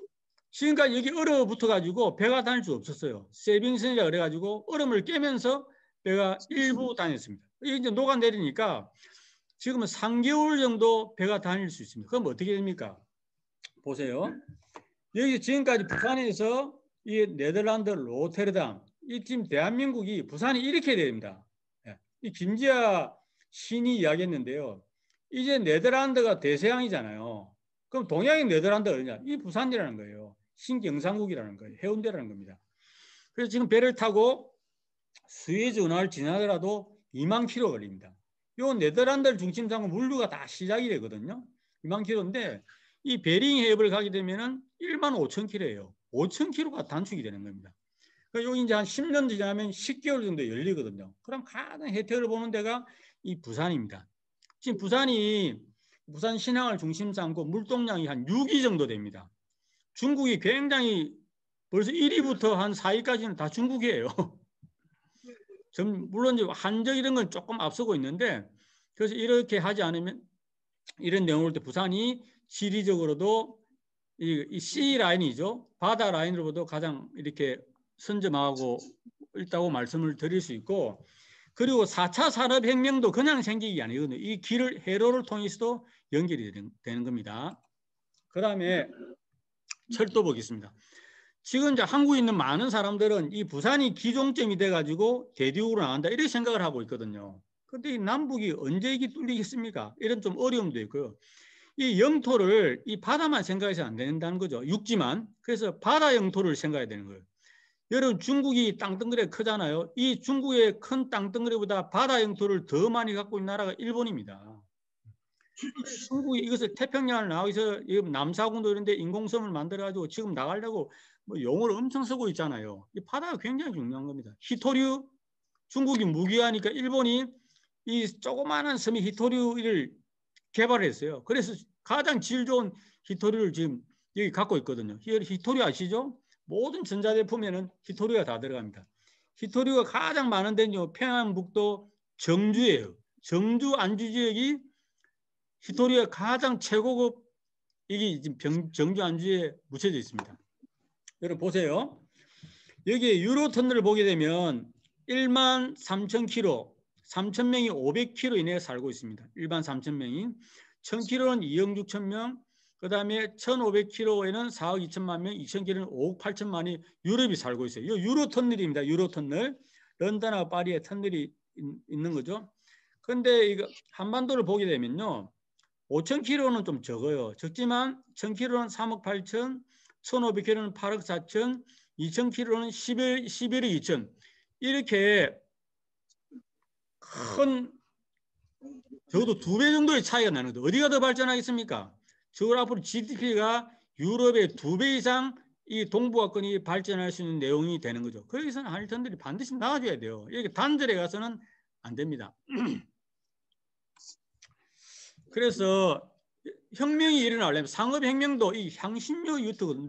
지금까지 여기 얼어붙어 가지고 배가 다닐 수 없었어요. 세빙선이라 그래가지고 얼음을 깨면서 배가 일부 다녔습니다. 이게 이제 녹아내리니까 지금은 3개월 정도 배가 다닐 수 있습니다. 그럼 어떻게 됩니까? 보세요. 여기 지금까지 부산에서 이 네덜란드 로테르담 이 지금 대한민국이 부산이 이렇게 됩니다. 이 김지아 신이 이야기했는데요. 이제 네덜란드가 대서양이잖아요. 그럼 동양의 네덜란드가 어디냐? 이 부산이라는 거예요. 신경상국이라는 거예요. 해운대라는 겁니다. 그래서 지금 배를 타고 스웨즈 운하를 지나더라도 2만 킬로 걸립니다. 요 네덜란드를 중심상으로 물류가 다 시작이 되거든요. 2만 킬로인데 이 베링 해협을 가게 되면은 1만 5천 킬로예요. 5천 킬로가 단축이 되는 겁니다. 여기 이제 한 10년 지나면 10개월 정도 열리거든요. 그럼 가장 혜택을 보는 데가 이 부산입니다. 지금 부산이 부산 신항을 중심 삼고 물동량이 한 6위 정도 됩니다. 중국이 굉장히 벌써 1위부터 한 4위까지는 다 중국이에요. 물론 이제 한적 이런 건 조금 앞서고 있는데 그래서 이렇게 하지 않으면 이런 내용을 볼 때 부산이 지리적으로도 이 C 라인이죠. 바다 라인으로도 가장 이렇게 선점하고 있다고 말씀을 드릴 수 있고 그리고 4차 산업혁명도 그냥 생기기 아니거든요. 이 길을 해로를 통해서도 연결이 되는 겁니다. 그 다음에 철도 보겠습니다. 지금 이제 한국에 있는 많은 사람들은 이 부산이 기종점이 돼가지고 대륙으로 나간다 이렇게 생각을 하고 있거든요. 근데 이 남북이 언제 이게 뚫리겠습니까? 이런 좀 어려움도 있고요. 이 영토를 이 바다만 생각해서 안 된다는 거죠. 육지만. 그래서 바다 영토를 생각해야 되는 거예요. 여러분 중국이 땅덩어리가 크잖아요. 이 중국의 큰 땅덩어리보다 바다 영토를 더 많이 갖고 있는 나라가 일본입니다. 중국이 이것을 태평양을 나가서 남사군도 이런데 인공섬을 만들어가지고 지금 나가려고 뭐 용어를 엄청 쓰고 있잖아요. 이 바다가 굉장히 중요한 겁니다. 히토류 중국이 무기하니까 일본이 이 조그마한 섬이 히토류를 개발했어요. 그래서 가장 질 좋은 히토류를 지금 여기 갖고 있거든요. 히토류 아시죠? 모든 전자제품에는 히토류가 다 들어갑니다. 히토류가 가장 많은 데는 평안북도 정주예요. 정주 안주 지역이 히토류가 가장 최고급 이게 지금 정주 안주에 묻혀져 있습니다. 여러분 보세요. 여기 유로터널을 보게 되면 1만 3천 킬로, 3천 명이 500km 이내에 살고 있습니다. 일반 3천 명이 1000km는 2억 6천 명, 그 다음에 1500km에는 4억 2천만 명, 2000km는 5억 8천만이 유럽이 살고 있어요. 이 유로터널입니다. 유로터널. 런던하고 파리에 터널이 있는 거죠. 그런데 이거 한반도를 보게 되면요. 5,000km는 좀 적어요. 적지만 1,000km는 3억 8천, 1,500km는 8억 4천, 2,000km는 11억 2천. 이렇게 큰 적어도 2배 정도의 차이가 나는 거죠. 어디가 더 발전하겠습니까? 적어도 앞으로 GDP가 유럽의 2배 이상 이 동북아권이 발전할 수 있는 내용이 되는 거죠. 거기서는 한일전들이 반드시 나와줘야 돼요. 이렇게 단절해 가서는 안 됩니다. 그래서 혁명이 일어나려면 상업혁명도 이 향신료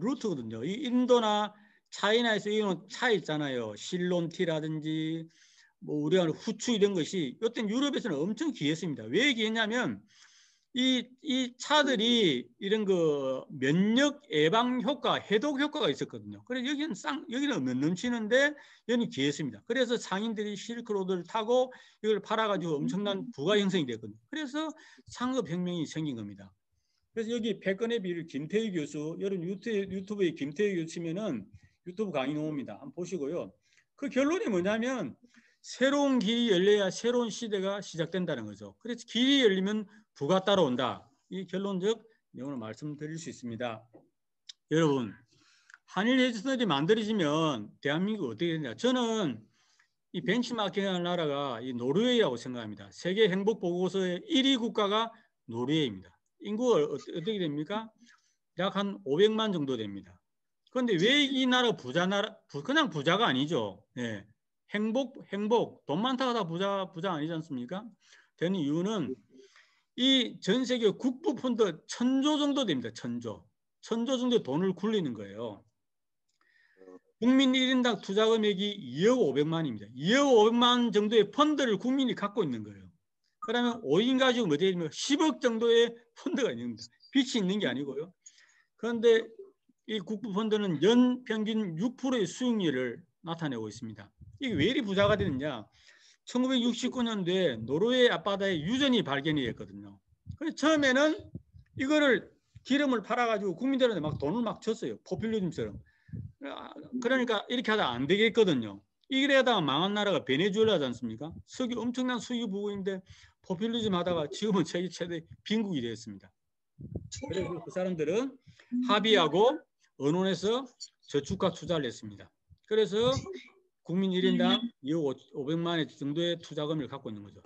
루트거든요. 이 인도나 차이나에서 이런 차 있잖아요. 실론티라든지 뭐 우리가 후추 이런 것이 이때 유럽에서는 엄청 귀했습니다. 왜 귀했냐면 이 차들이 이런 그 면역 예방 효과, 해독 효과가 있었거든요. 그래서 여기는 넘치는데 여기는 귀했습니다. 그래서 상인들이 실크로드를 타고 이걸 팔아가지고 엄청난 부가 형성이 됐거든요. 그래서 상업혁명이 생긴 겁니다. 그래서 여기 패권의 비율 김태희 교수, 여러분 유튜브에 김태희 교수 치면은 유튜브 강의 나옵니다. 한번 보시고요. 그 결론이 뭐냐면 새로운 길이 열려야 새로운 시대가 시작된다는 거죠. 그래서 길이 열리면 부가 따라온다. 이 결론적 내용을 말씀드릴 수 있습니다. 여러분, 한일 헤지선들이 만들어지면 대한민국 어떻게 되냐? 저는 이 벤치마킹이라는 나라가 이 노르웨이라고 생각합니다. 세계 행복 보고서의 1위 국가가 노르웨이입니다. 인구가 어떻게 됩니까? 약 한 500만 정도 됩니다. 그런데 왜 이 나라 그냥 부자가 아니죠. 예. 행복, 돈 많다가 다 부자 아니지 않습니까? 되는 이유는 이 전 세계 국부 펀드 1000조 정도 됩니다. 1000조 정도의 돈을 굴리는 거예요. 국민 1인당 투자 금액이 2억 500만입니다. 2억 500만 정도의 펀드를 국민이 갖고 있는 거예요. 그러면 5인 가지고 뭐 되면 10억 정도의 펀드가 있는 겁니다. 빚이 있는 게 아니고요. 그런데 이 국부 펀드는 연 평균 6%의 수익률을 나타내고 있습니다. 이게 왜 이리 부자가 되느냐? 1969년도에 노르웨이 앞바다에 유전이 발견이 됐거든요. 그래서 처음에는 이거를 기름을 팔아가지고 국민들한테 막 돈을 막 줬어요. 포퓰리즘처럼. 그러니까 이렇게 하다 안 되겠거든요. 이래다가 망한 나라가 베네수엘라지 않습니까? 석유 엄청난 석유 부국인데 포퓰리즘 하다가 지금은 세계 최대 빈국이 되었습니다. 그래서 그 사람들은 합의하고 언론에서 저축과 투자를 했습니다. 그래서 국민 1인당 2억 500만 원 정도의 투자금을 갖고 있는 거죠.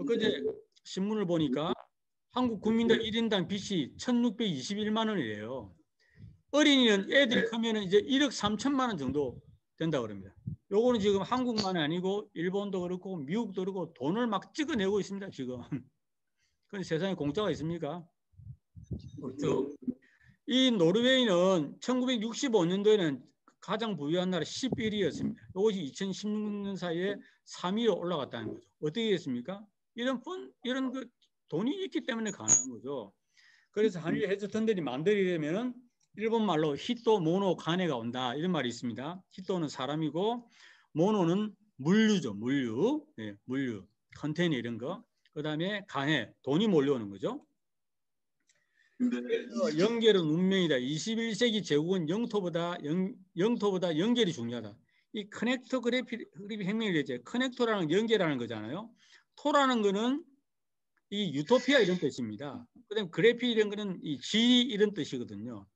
그제 신문을 보니까 한국 국민들 1인당 빚이 1621만 원이래요. 어린이는 애들이 크면 이제 1억 3천만 원 정도 된다고 그럽니다. 요거는 지금 한국만 아니고 일본도 그렇고 미국도 그렇고 돈을 막 찍어내고 있습니다. 지금. 그런데 세상에 공짜가 있습니까? 없죠. 이 노르웨이는 1965년도에는 가장 부유한 나라 11위였습니다. 이것이 2016년 사이에 3위로 올라갔다는 거죠. 어떻게 됐습니까? 이런 그 돈이 있기 때문에 가능한 거죠. 그래서 한일 헤지펀드들이 만들려면 일본 말로 히토, 모노, 가네가 온다 이런 말이 있습니다. 히토는 사람이고 모노는 물류죠. 물류, 네, 물류, 컨테이너 이런 거. 그 다음에 가네, 돈이 몰려오는 거죠. 그래서 연결은 운명이다. 21세기 제국은 영토보다 연결이 중요하다. 이 커넥터 그래피 혁명이 되죠. 커넥터라는 연결하는 거잖아요. 토라는 거는 이 유토피아 이런 뜻입니다. 그다음 그래피 이런 거는 이 지 이런 뜻이거든요.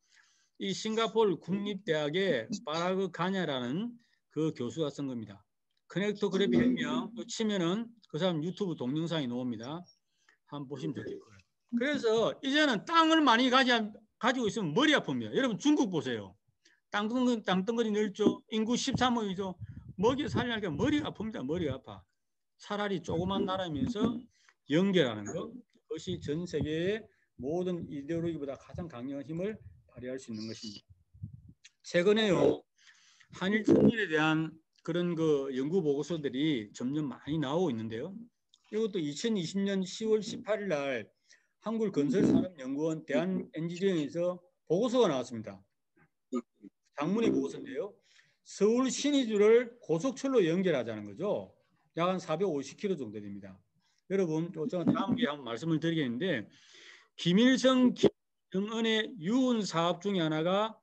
이 싱가포르 국립대학의 파라그 가냐라는 그 교수가 쓴 겁니다. 커넥터 그래피 혁명 치면은 그 사람 유튜브 동영상이 나옵니다. 한번 보시면 좋겠고요. 그래서 이제는 땅을 많이 가지고 있으면 머리 아픕니다. 여러분 중국 보세요. 땅덩어리 넓죠. 인구 13억이죠. 먹이 살려니까 머리가 아픕니다. 머리가 아파. 차라리 조그만 나라면서 연결하는 것. 그것이 전 세계의 모든 이데올로기보다 가장 강력한 힘을 발휘할 수 있는 것입니다. 최근에요. 한일 청년에 대한 그런 그 연구 보고서들이 점점 많이 나오고 있는데요. 이것도 2020년 10월 18일 날 한국건설산업연구원 대한엔지니어링에서 보고서가 나왔습니다. 장문의 보고서인데요. 서울 신의주를 고속철로 연결하자는 거죠. 약 한 450km 정도 됩니다. 여러분, 제가 다음 기회에 한번 말씀을 드리겠는데 김일성, 김정은의 유은 사업 중에 하나가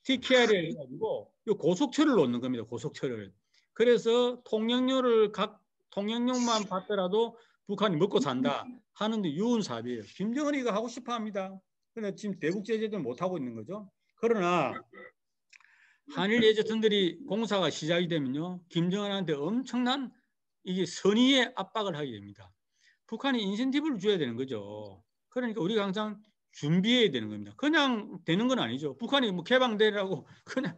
TKR을 해가지고 고속철을 놓는 겁니다. 고속철을. 그래서 통영료만 받더라도 북한이 먹고 산다 하는데 유은 사업이에요. 김정은이가 하고 싶어 합니다. 그런데 지금 대북 제재도 못 하고 있는 거죠. 그러나 한일 예제선들이 공사가 시작이 되면요, 김정은한테 엄청난 이게 선의의 압박을 하게 됩니다. 북한이 인센티브를 줘야 되는 거죠. 그러니까 우리가 항상 준비해야 되는 겁니다. 그냥 되는 건 아니죠. 북한이 뭐 개방되라고 그냥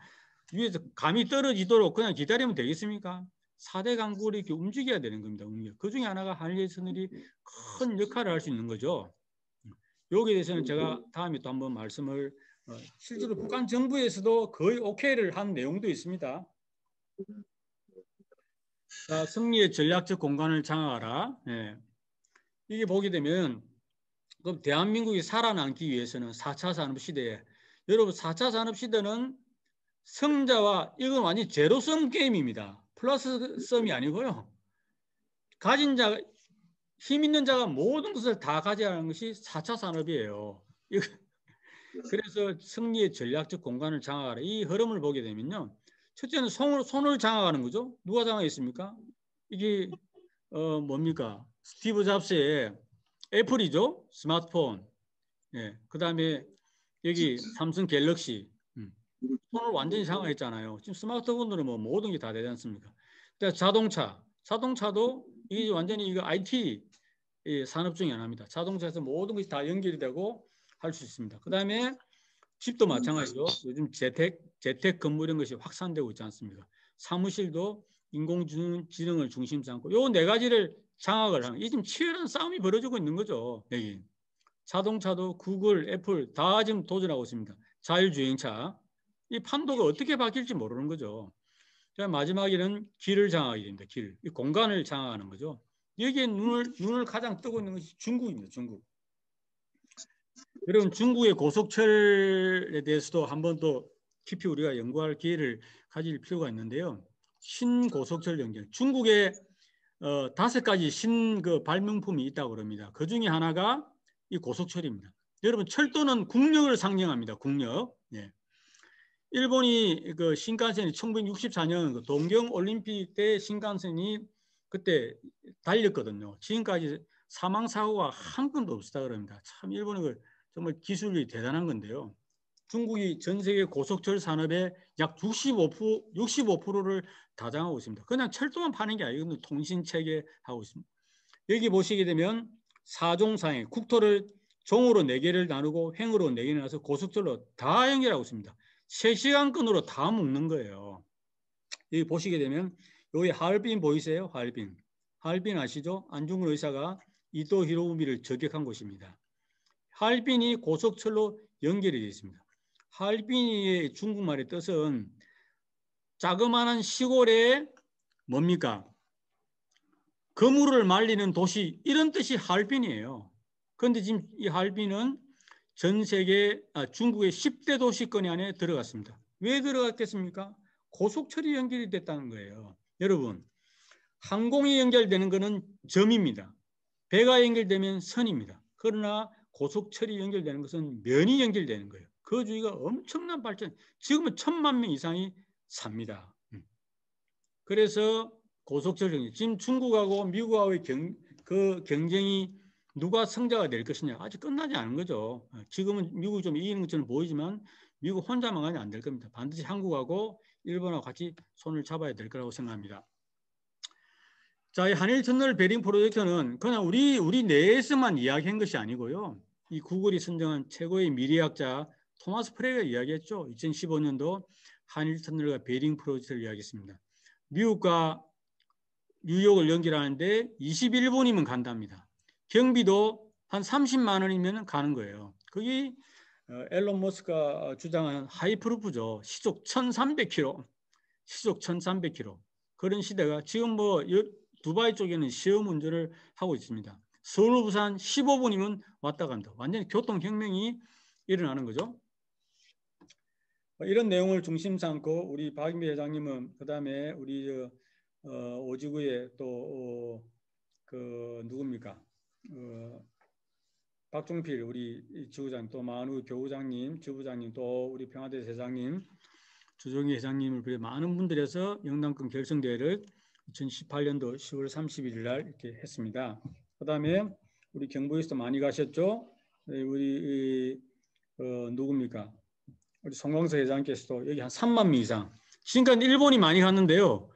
위에서 감이 떨어지도록 그냥 기다리면 되겠습니까? 4대 강국을 이렇게 움직여야 되는 겁니다. 그 중에 하나가 한일 예제선들이 큰 역할을 할 수 있는 거죠. 여기에 대해서는 제가 다음에 또 한번 말씀을 실제로 북한 정부에서도 거의 오케이를 한 내용도 있습니다. 자, 승리의 전략적 공간을 장악하라. 예. 이게 보게 되면 그럼 대한민국이 살아남기 위해서는 4차 산업시대에 여러분 4차 산업시대는 승자와 이건 완전 제로섬 게임입니다. 플러스 썸이 아니고요. 가진 자, 힘 있는 자가 모든 것을 다 가져가는 것이 4차 산업이에요. 그래서 승리의 전략적 공간을 장악하라. 이 흐름을 보게 되면요. 첫째는 손을 장악하는 거죠. 누가 장악했습니까? 이게 뭡니까? 스티브 잡스의 애플이죠. 스마트폰. 예. 그다음에 여기 삼성 갤럭시 손을 완전히 장악했잖아요. 지금 스마트폰으로 뭐 모든 게 다 되지 않습니까? 자동차도 이게 완전히 이거 IT 산업 중에 하나입니다. 자동차에서 모든 것이 다 연결이 되고 할 수 있습니다. 그 다음에 집도 마찬가지로 요즘 재택 근무 이런 것이 확산되고 있지 않습니까? 사무실도 인공지능을 중심 삼고 요 네 가지를 장악을 하는, 이 지금 치열한 싸움이 벌어지고 있는 거죠. 여기 자동차도 구글, 애플 다 지금 도전하고 있습니다. 자율주행차, 이 판도가 어떻게 바뀔지 모르는 거죠. 자, 마지막에는 길을 장악하게 됩니다. 길, 이 공간을 장악하는 거죠. 여기에 눈을 가장 뜨고 있는 것이 중국입니다. 중국. 여러분, 중국의 고속철에 대해서도 한번 또 깊이 우리가 연구할 기회를 가질 필요가 있는데요. 신고속철 연결. 중국에 5가지 신 발명품이 있다고 그럽니다. 그 중에 하나가 이 고속철입니다. 여러분, 철도는 국력을 상징합니다. 국력. 예. 일본이 그 신칸센이 1964년 동경 올림픽 때 신칸센이 그때 달렸거든요. 지금까지 사망 사고가 한 건도 없었다 그럽니다. 참 일본은 정말 기술이 대단한 건데요. 중국이 전 세계 고속철 산업의 약 65%를 다장하고 있습니다. 그냥 철도만 파는 게 아니고 통신 체계 하고 있습니다. 여기 보시게 되면 사종상해, 국토를 종으로 4개를 나누고 횡으로 4개를 나눠서 고속철로 다 연결하고 있습니다. 3시간권으로 다 묶는 거예요. 여기 보시게 되면 여기 하얼빈 보이세요? 하얼빈 아시죠? 안중근 의사가 이토 히로부미를 저격한 곳입니다. 하얼빈이 고속철로 연결이 되어 있습니다. 하얼빈의 중국말의 뜻은 자그마한 시골에 뭡니까? 거물을 말리는 도시, 이런 뜻이 하얼빈이에요. 그런데 지금 이 하얼빈은 전 세계 중국의 10대 도시권 안에 들어갔습니다. 왜 들어갔겠습니까? 고속철이 연결이 됐다는 거예요. 여러분, 항공이 연결되는 것은 점입니다. 배가 연결되면 선입니다. 그러나 고속철이 연결되는 것은 면이 연결되는 거예요. 그 주위가 엄청난 발전, 지금은 1000만 명 이상이 삽니다. 그래서 고속철 경쟁, 지금 중국하고 미국하고의 경쟁이 누가 성자가 될 것이냐, 아직 끝나지 않은 거죠. 지금은 미국이 좀 이기는 것처럼 보이지만 미국 혼자만 가면 안 될 겁니다. 반드시 한국하고 일본하고 같이 손을 잡아야 될 거라고 생각합니다. 자, 이 한일 터널 베링 프로젝트는 그냥 우리 내에서만 이야기한 것이 아니고요. 이 구글이 선정한 최고의 미래학자 토마스 프레가 이야기했죠. 2015년도 한일 터널과 베링 프로젝트를 이야기했습니다. 미국과 뉴욕을 연결하는데 21분이면 간답니다. 경비도 한 30만 원이면 가는 거예요. 그게 앨런 머스크가 주장하는 하이프루프죠. 시속 1300km. 시속 1300km. 그런 시대가 지금 뭐 두바이 쪽에는 시험 운전을 하고 있습니다. 서울 부산 15분이면 왔다 간다. 완전히 교통혁명이 일어나는 거죠. 이런 내용을 중심 삼고 우리 박인배 회장님은 그다음에 우리 오지구의 또 누굽니까? 박종필 우리 지부장, 또 마은우 교부장님, 지부장님, 또 우리 평화대 회장님, 주정희 회장님을 비롯해 많은 분들에서 영남권 결성대회를 2018년도 10월 31일 날 이렇게 했습니다. 그다음에 우리 경북에서도 많이 가셨죠? 우리 누굽니까? 우리 송광석 회장께서도 여기 한 3만 명 이상. 지금까지 일본이 많이 갔는데요.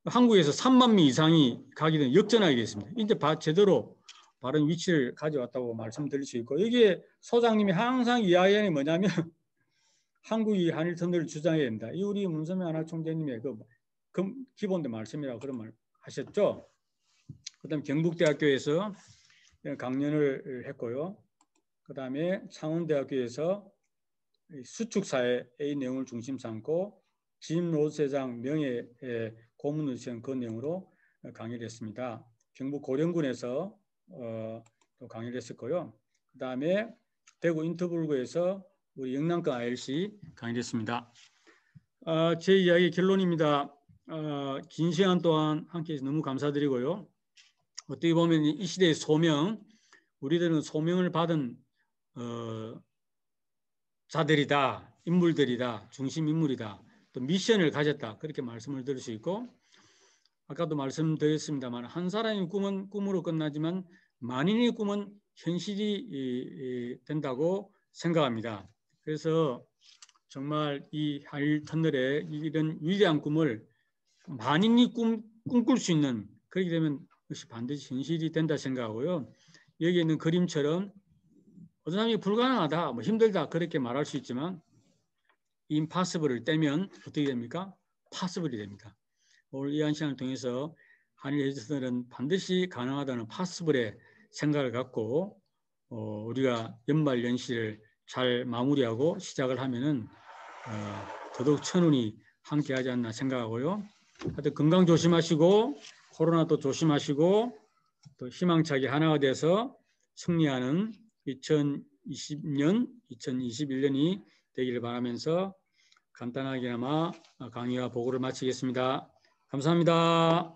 한국에서 3만 명 이상이 가게 된 역전하게 됐습니다. 이제 제대로 바른 위치를 가져왔다고 말씀드릴 수 있고, 여기에 소장님이 항상 이야기하는 게 뭐냐면 한국이 한일 터널을 주장해야 된다. 이 우리 문선명 한학 총재님의 그 기본의 말씀이라고 그런 말 하셨죠. 그다음에 경북대학교에서 강연을 했고요. 그다음에 창원대학교에서 수축사회의 내용을 중심 삼고 짐 로즈 회장 명예 고문을 지은 그 내용으로 강의를 했습니다. 경북 고령군에서 또 강의를 했었고요. 그다음에 대구 인터불구에서 우리 영남권 ILC 강의를 했습니다. 제 이야기 결론입니다. 긴 시간 동안 함께해 주셔서 너무 감사드리고요. 어떻게 보면 이 시대의 소명, 우리들은 소명을 받은 자들이다, 인물들이다, 중심 인물이다, 또 미션을 가졌다, 그렇게 말씀을 드릴 수 있고, 아까도 말씀드렸습니다만 한 사람의 꿈은 꿈으로 끝나지만 만인의 꿈은 현실이 된다고 생각합니다. 그래서 정말 이 한일 터널의 이런 위대한 꿈을 만인이 꿈꿀 수 있는, 그렇게 되면 그것이 반드시 현실이 된다 생각하고요. 여기 있는 그림처럼 어떤 사람이 불가능하다, 뭐 힘들다 그렇게 말할 수 있지만 impossible을 떼면 어떻게 됩니까? possible이 됩니다. 오늘 이 한 시간을 통해서 한일 해저터널은 반드시 가능하다는 possible의 생각을 갖고 우리가 연말 연시를 잘 마무리하고 시작을 하면은 더더욱 천운이 함께하지 않나 생각하고요. 하여튼 건강 조심하시고 코로나도 조심하시고 또 희망차게 하나가 돼서 승리하는 2020년, 2021년이 되기를 바라면서 간단하게나마 강의와 보고를 마치겠습니다. 감사합니다.